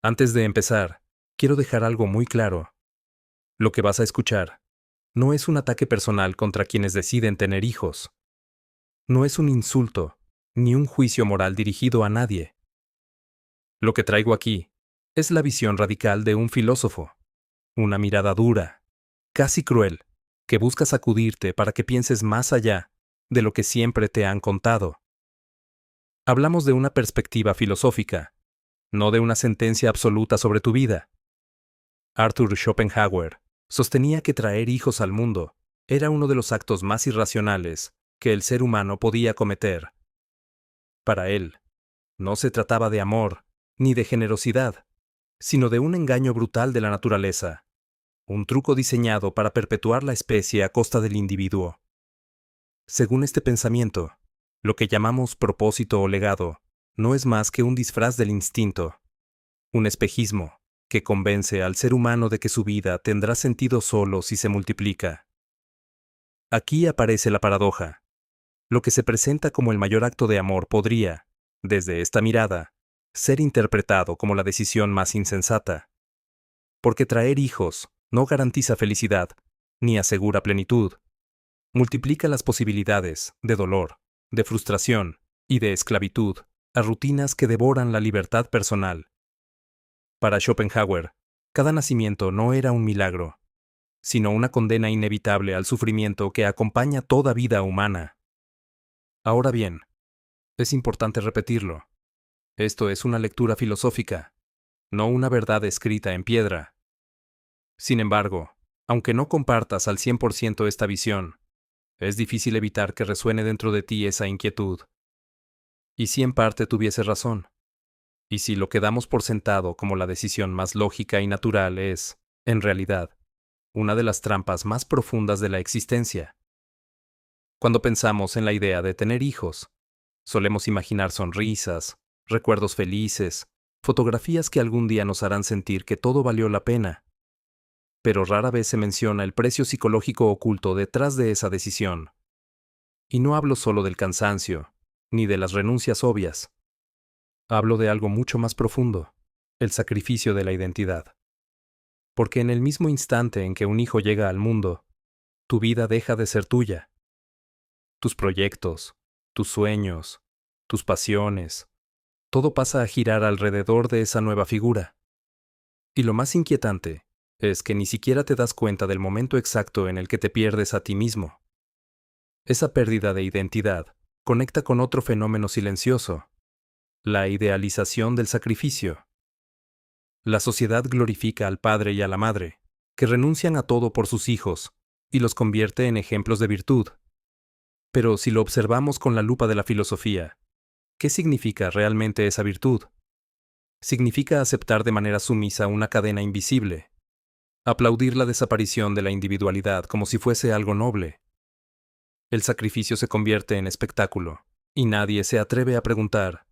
Antes de empezar, quiero dejar algo muy claro. Lo que vas a escuchar no es un ataque personal contra quienes deciden tener hijos. No es un insulto, ni un juicio moral dirigido a nadie. Lo que traigo aquí es la visión radical de un filósofo, una mirada dura, casi cruel, que busca sacudirte para que pienses más allá de lo que siempre te han contado. Hablamos de una perspectiva filosófica, no de una sentencia absoluta sobre tu vida. Arthur Schopenhauer sostenía que traer hijos al mundo era uno de los actos más irracionales que el ser humano podía cometer. Para él, no se trataba de amor ni de generosidad, sino de un engaño brutal de la naturaleza, un truco diseñado para perpetuar la especie a costa del individuo. Según este pensamiento, lo que llamamos propósito o legado no es más que un disfraz del instinto, un espejismo que convence al ser humano de que su vida tendrá sentido solo si se multiplica. Aquí aparece la paradoja. Lo que se presenta como el mayor acto de amor podría, desde esta mirada, ser interpretado como la decisión más insensata. Porque traer hijos no garantiza felicidad, ni asegura plenitud. Multiplica las posibilidades de dolor, de frustración y de esclavitud a rutinas que devoran la libertad personal. Para Schopenhauer, cada nacimiento no era un milagro, sino una condena inevitable al sufrimiento que acompaña toda vida humana. Ahora bien, es importante repetirlo. Esto es una lectura filosófica, no una verdad escrita en piedra. Sin embargo, aunque no compartas al 100% esta visión, es difícil evitar que resuene dentro de ti esa inquietud. ¿Y si en parte tuviese razón? ¿Y si lo que damos por sentado como la decisión más lógica y natural es, en realidad, una de las trampas más profundas de la existencia? Cuando pensamos en la idea de tener hijos, solemos imaginar sonrisas, recuerdos felices, fotografías que algún día nos harán sentir que todo valió la pena. Pero rara vez se menciona el precio psicológico oculto detrás de esa decisión. Y no hablo solo del cansancio, ni de las renuncias obvias. Hablo de algo mucho más profundo, el sacrificio de la identidad. Porque en el mismo instante en que un hijo llega al mundo, tu vida deja de ser tuya. Tus proyectos, tus sueños, tus pasiones, todo pasa a girar alrededor de esa nueva figura. Y lo más inquietante es que ni siquiera te das cuenta del momento exacto en el que te pierdes a ti mismo. Esa pérdida de identidad conecta con otro fenómeno silencioso, la idealización del sacrificio. La sociedad glorifica al padre y a la madre, que renuncian a todo por sus hijos, y los convierte en ejemplos de virtud. Pero si lo observamos con la lupa de la filosofía, ¿qué significa realmente esa virtud? Significa aceptar de manera sumisa una cadena invisible, aplaudir la desaparición de la individualidad como si fuese algo noble. El sacrificio se convierte en espectáculo, y nadie se atreve a preguntar,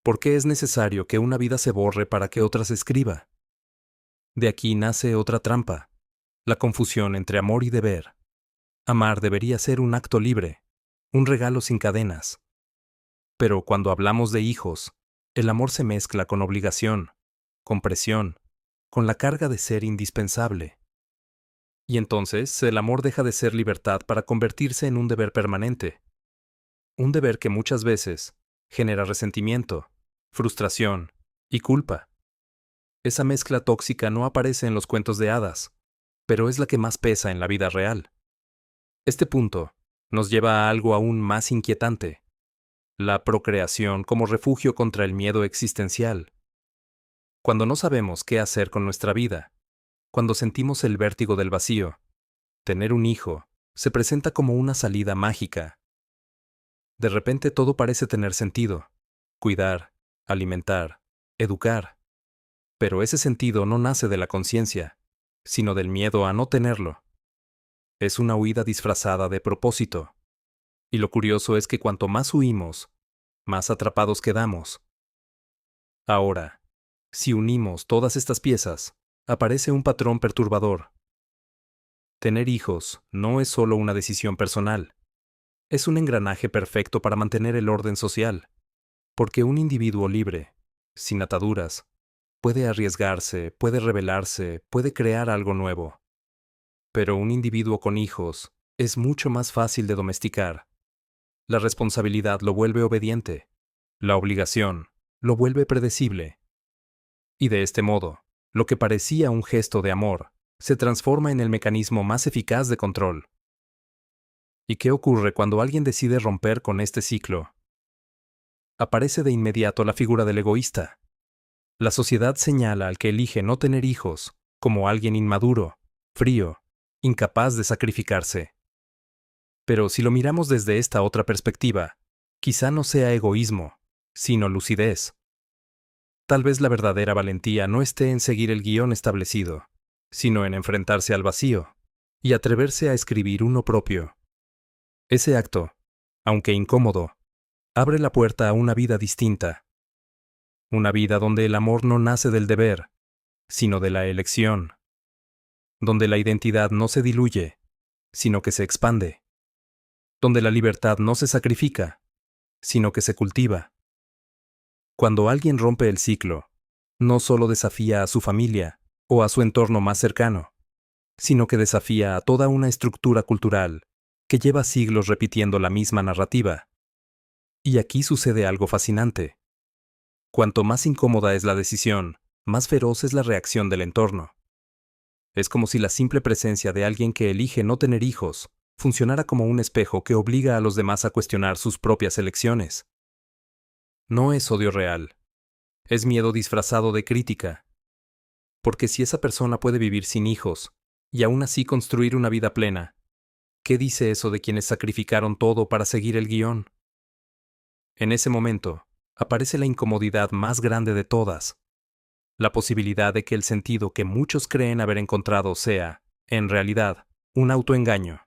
¿por qué es necesario que una vida se borre para que otra se escriba? De aquí nace otra trampa, la confusión entre amor y deber. Amar debería ser un acto libre, un regalo sin cadenas. Pero cuando hablamos de hijos, el amor se mezcla con obligación, con presión, con la carga de ser indispensable. Y entonces el amor deja de ser libertad para convertirse en un deber permanente. Un deber que muchas veces genera resentimiento, frustración y culpa. Esa mezcla tóxica no aparece en los cuentos de hadas, pero es la que más pesa en la vida real. Este punto nos lleva a algo aún más inquietante: la procreación como refugio contra el miedo existencial. Cuando no sabemos qué hacer con nuestra vida, cuando sentimos el vértigo del vacío, tener un hijo se presenta como una salida mágica. De repente todo parece tener sentido: cuidar, alimentar, educar. Pero ese sentido no nace de la conciencia, sino del miedo a no tenerlo. Es una huida disfrazada de propósito. Y lo curioso es que cuanto más huimos, más atrapados quedamos. Ahora, si unimos todas estas piezas, aparece un patrón perturbador. Tener hijos no es solo una decisión personal, es un engranaje perfecto para mantener el orden social, porque un individuo libre, sin ataduras, puede arriesgarse, puede rebelarse, puede crear algo nuevo. Pero un individuo con hijos es mucho más fácil de domesticar. La responsabilidad lo vuelve obediente. La obligación lo vuelve predecible. Y de este modo, lo que parecía un gesto de amor se transforma en el mecanismo más eficaz de control. ¿Y qué ocurre cuando alguien decide romper con este ciclo? Aparece de inmediato la figura del egoísta. La sociedad señala al que elige no tener hijos como alguien inmaduro, frío, incapaz de sacrificarse. Pero si lo miramos desde esta otra perspectiva, quizá no sea egoísmo, sino lucidez. Tal vez la verdadera valentía no esté en seguir el guión establecido, sino en enfrentarse al vacío y atreverse a escribir uno propio. Ese acto, aunque incómodo, abre la puerta a una vida distinta. Una vida donde el amor no nace del deber, sino de la elección. Donde la identidad no se diluye, sino que se expande. Donde la libertad no se sacrifica, sino que se cultiva. Cuando alguien rompe el ciclo, no solo desafía a su familia o a su entorno más cercano, sino que desafía a toda una estructura cultural que lleva siglos repitiendo la misma narrativa. Y aquí sucede algo fascinante. Cuanto más incómoda es la decisión, más feroz es la reacción del entorno. Es como si la simple presencia de alguien que elige no tener hijos funcionara como un espejo que obliga a los demás a cuestionar sus propias elecciones. No es odio real, es miedo disfrazado de crítica. Porque si esa persona puede vivir sin hijos y aún así construir una vida plena, ¿qué dice eso de quienes sacrificaron todo para seguir el guión? En ese momento, aparece la incomodidad más grande de todas. La posibilidad de que el sentido que muchos creen haber encontrado sea, en realidad, un autoengaño.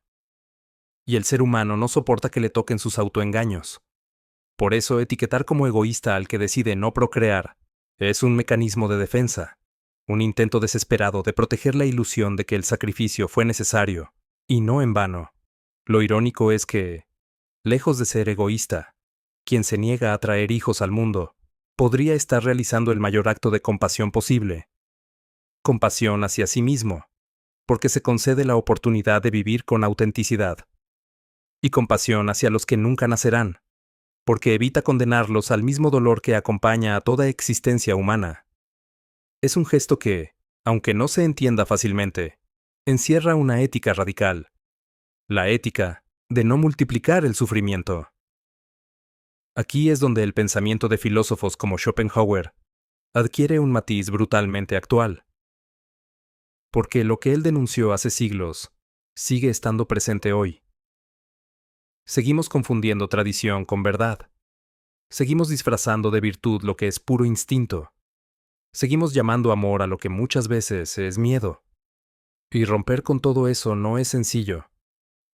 Y el ser humano no soporta que le toquen sus autoengaños. Por eso etiquetar como egoísta al que decide no procrear es un mecanismo de defensa, un intento desesperado de proteger la ilusión de que el sacrificio fue necesario, y no en vano. Lo irónico es que, lejos de ser egoísta, quien se niega a traer hijos al mundo, podría estar realizando el mayor acto de compasión posible. Compasión hacia sí mismo, porque se concede la oportunidad de vivir con autenticidad. Y compasión hacia los que nunca nacerán, porque evita condenarlos al mismo dolor que acompaña a toda existencia humana. Es un gesto que, aunque no se entienda fácilmente, encierra una ética radical. La ética de no multiplicar el sufrimiento. Aquí es donde el pensamiento de filósofos como Schopenhauer adquiere un matiz brutalmente actual. Porque lo que él denunció hace siglos sigue estando presente hoy. Seguimos confundiendo tradición con verdad. Seguimos disfrazando de virtud lo que es puro instinto. Seguimos llamando amor a lo que muchas veces es miedo. Y romper con todo eso no es sencillo.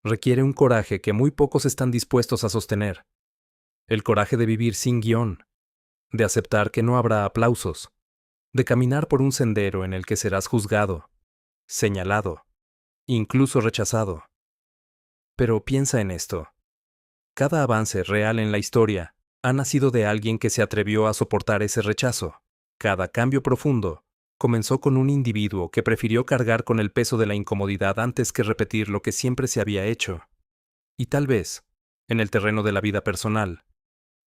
Requiere un coraje que muy pocos están dispuestos a sostener. El coraje de vivir sin guión, de aceptar que no habrá aplausos, de caminar por un sendero en el que serás juzgado, señalado, incluso rechazado. Pero piensa en esto. Cada avance real en la historia ha nacido de alguien que se atrevió a soportar ese rechazo. Cada cambio profundo comenzó con un individuo que prefirió cargar con el peso de la incomodidad antes que repetir lo que siempre se había hecho. Y tal vez, en el terreno de la vida personal,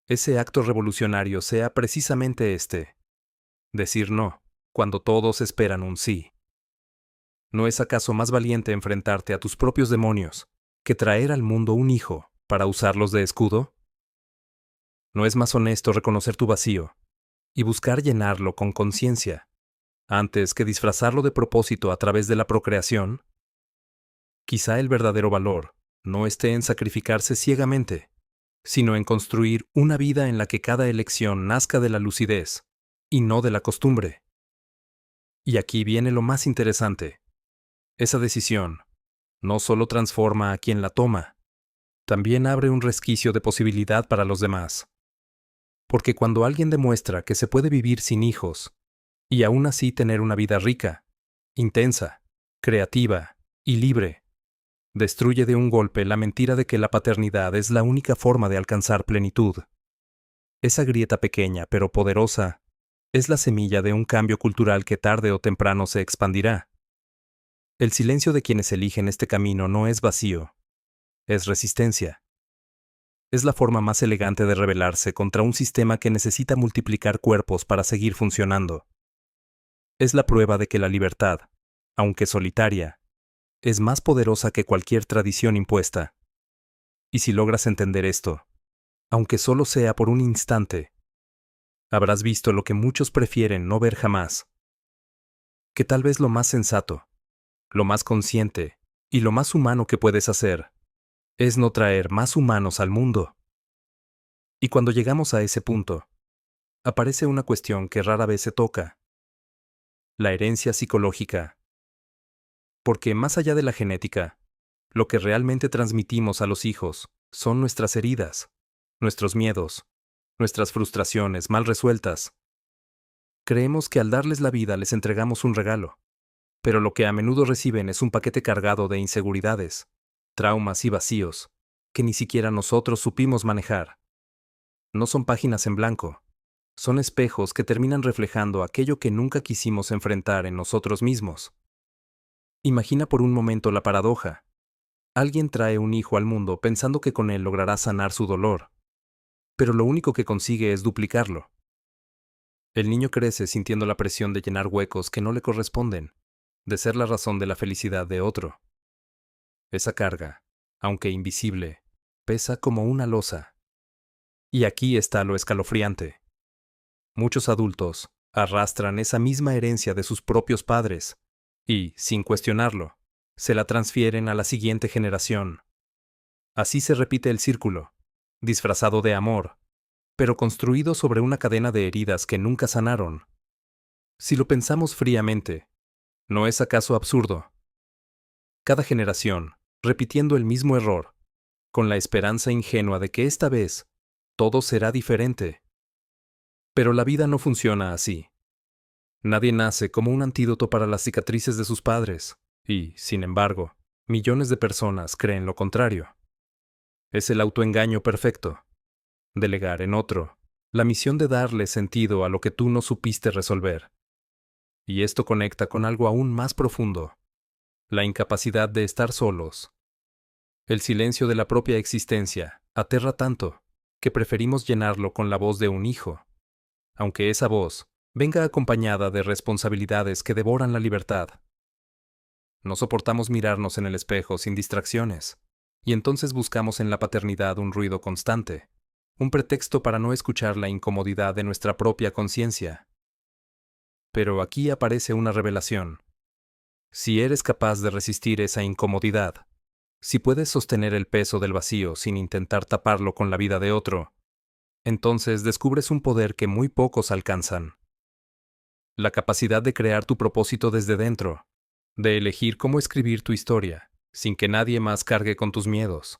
ese acto revolucionario sea precisamente este: decir no, cuando todos esperan un sí. ¿No es acaso más valiente enfrentarte a tus propios demonios que traer al mundo un hijo para usarlos de escudo? ¿No es más honesto reconocer tu vacío y buscar llenarlo con conciencia, antes que disfrazarlo de propósito a través de la procreación? Quizá el verdadero valor no esté en sacrificarse ciegamente, sino en construir una vida en la que cada elección nazca de la lucidez y no de la costumbre. Y aquí viene lo más interesante. Esa decisión no solo transforma a quien la toma, también abre un resquicio de posibilidad para los demás. Porque cuando alguien demuestra que se puede vivir sin hijos y aún así tener una vida rica, intensa, creativa y libre, destruye de un golpe la mentira de que la paternidad es la única forma de alcanzar plenitud. Esa grieta pequeña pero poderosa Es la semilla de un cambio cultural que tarde o temprano se expandirá. El silencio de quienes eligen este camino no es vacío, es resistencia. Es la forma más elegante de rebelarse contra un sistema que necesita multiplicar cuerpos para seguir funcionando. Es la prueba de que la libertad, aunque solitaria, es más poderosa que cualquier tradición impuesta. Y si logras entender esto, aunque solo sea por un instante, habrás visto lo que muchos prefieren no ver jamás. Que tal vez lo más sensato, lo más consciente y lo más humano que puedes hacer es no traer más humanos al mundo. Y cuando llegamos a ese punto, aparece una cuestión que rara vez se toca: la herencia psicológica. Porque más allá de la genética, lo que realmente transmitimos a los hijos son nuestras heridas, nuestros miedos, nuestras frustraciones mal resueltas. Creemos que al darles la vida les entregamos un regalo, pero lo que a menudo reciben es un paquete cargado de inseguridades, traumas y vacíos que ni siquiera nosotros supimos manejar. No son páginas en blanco, son espejos que terminan reflejando aquello que nunca quisimos enfrentar en nosotros mismos. Imagina por un momento la paradoja. Alguien trae un hijo al mundo pensando que con él logrará sanar su dolor, pero lo único que consigue es duplicarlo. El niño crece sintiendo la presión de llenar huecos que no le corresponden, de ser la razón de la felicidad de otro. Esa carga, aunque invisible, pesa como una losa. Y aquí está lo escalofriante. Muchos adultos arrastran esa misma herencia de sus propios padres y, sin cuestionarlo, se la transfieren a la siguiente generación. Así se repite el círculo, disfrazado de amor, pero construido sobre una cadena de heridas que nunca sanaron. Si lo pensamos fríamente, ¿no es acaso absurdo? Cada generación, repitiendo el mismo error, con la esperanza ingenua de que esta vez todo será diferente. Pero la vida no funciona así. Nadie nace como un antídoto para las cicatrices de sus padres, y, sin embargo, millones de personas creen lo contrario. Es el autoengaño perfecto. Delegar en otro la misión de darle sentido a lo que tú no supiste resolver. Y esto conecta con algo aún más profundo: la incapacidad de estar solos. El silencio de la propia existencia aterra tanto que preferimos llenarlo con la voz de un hijo, aunque esa voz venga acompañada de responsabilidades que devoran la libertad. No soportamos mirarnos en el espejo sin distracciones, y entonces buscamos en la paternidad un ruido constante, un pretexto para no escuchar la incomodidad de nuestra propia conciencia. Pero aquí aparece una revelación. Si eres capaz de resistir esa incomodidad, si puedes sostener el peso del vacío sin intentar taparlo con la vida de otro, entonces descubres un poder que muy pocos alcanzan. La capacidad de crear tu propósito desde dentro, de elegir cómo escribir tu historia, sin que nadie más cargue con tus miedos.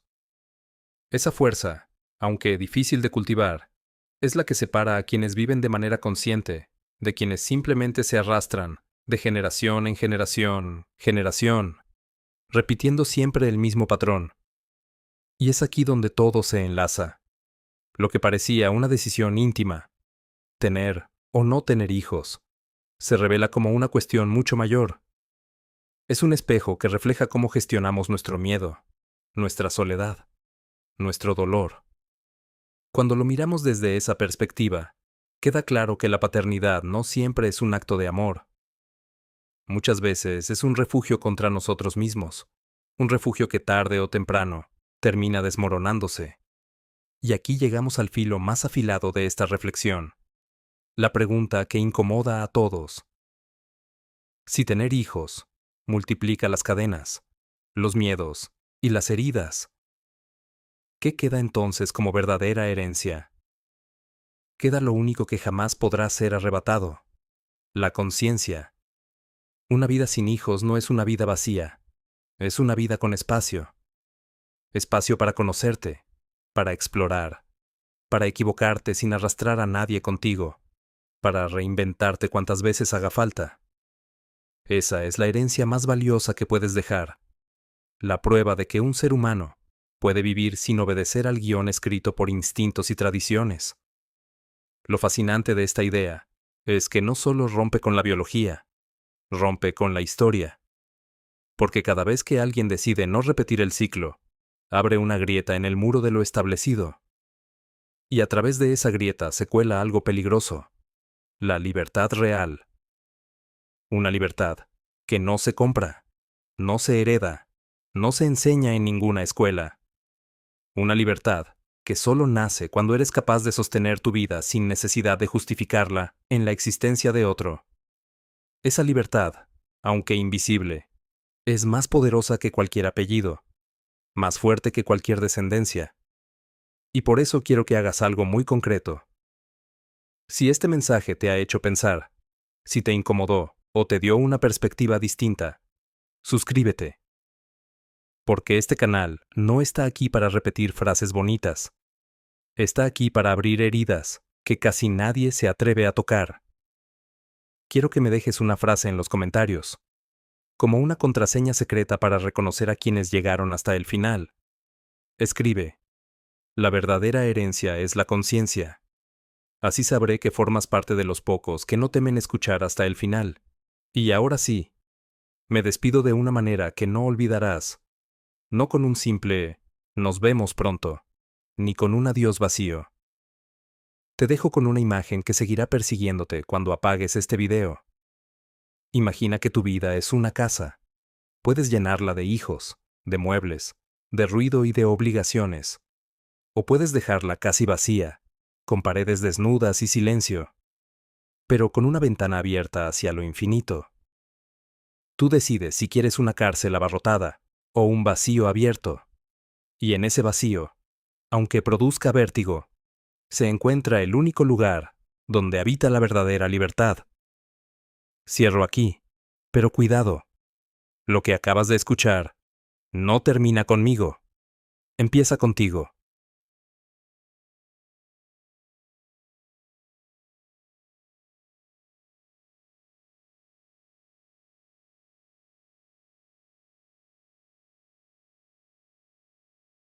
Esa fuerza, aunque difícil de cultivar, es la que separa a quienes viven de manera consciente de quienes simplemente se arrastran de generación en generación, repitiendo siempre el mismo patrón. Y es aquí donde todo se enlaza. Lo que parecía una decisión íntima, tener o no tener hijos, se revela como una cuestión mucho mayor. Es un espejo que refleja cómo gestionamos nuestro miedo, nuestra soledad, nuestro dolor. Cuando lo miramos desde esa perspectiva, queda claro que la paternidad no siempre es un acto de amor. Muchas veces es un refugio contra nosotros mismos, un refugio que tarde o temprano termina desmoronándose. Y aquí llegamos al filo más afilado de esta reflexión, la pregunta que incomoda a todos. Si tener hijos multiplica las cadenas, los miedos y las heridas, ¿qué queda entonces como verdadera herencia? Queda lo único que jamás podrá ser arrebatado: la conciencia. Una vida sin hijos no es una vida vacía, es una vida con espacio. Espacio para conocerte, para explorar, para equivocarte sin arrastrar a nadie contigo, para reinventarte cuantas veces haga falta. Esa es la herencia más valiosa que puedes dejar, la prueba de que un ser humano puede vivir sin obedecer al guión escrito por instintos y tradiciones. Lo fascinante de esta idea es que no solo rompe con la biología, rompe con la historia. Porque cada vez que alguien decide no repetir el ciclo, abre una grieta en el muro de lo establecido. Y a través de esa grieta se cuela algo peligroso, la libertad real. Una libertad que no se compra, no se hereda, no se enseña en ninguna escuela. Una libertad que solo nace cuando eres capaz de sostener tu vida sin necesidad de justificarla en la existencia de otro. Esa libertad, aunque invisible, es más poderosa que cualquier apellido, más fuerte que cualquier descendencia. Y por eso quiero que hagas algo muy concreto. Si este mensaje te ha hecho pensar, si te incomodó o te dio una perspectiva distinta, suscríbete. Porque este canal no está aquí para repetir frases bonitas. Está aquí para abrir heridas que casi nadie se atreve a tocar. Quiero que me dejes una frase en los comentarios, como una contraseña secreta para reconocer a quienes llegaron hasta el final. Escribe: la verdadera herencia es la conciencia. Así sabré que formas parte de los pocos que no temen escuchar hasta el final. Y ahora sí, me despido de una manera que no olvidarás. No con un simple "nos vemos pronto", ni con un adiós vacío. Te dejo con una imagen que seguirá persiguiéndote cuando apagues este video. Imagina que tu vida es una casa. Puedes llenarla de hijos, de muebles, de ruido y de obligaciones. O puedes dejarla casi vacía, con paredes desnudas y silencio, pero con una ventana abierta hacia lo infinito. Tú decides si quieres una cárcel abarrotada o un vacío abierto. Y en ese vacío, aunque produzca vértigo, se encuentra el único lugar donde habita la verdadera libertad. Cierro aquí, pero cuidado. Lo que acabas de escuchar no termina conmigo. Empieza contigo.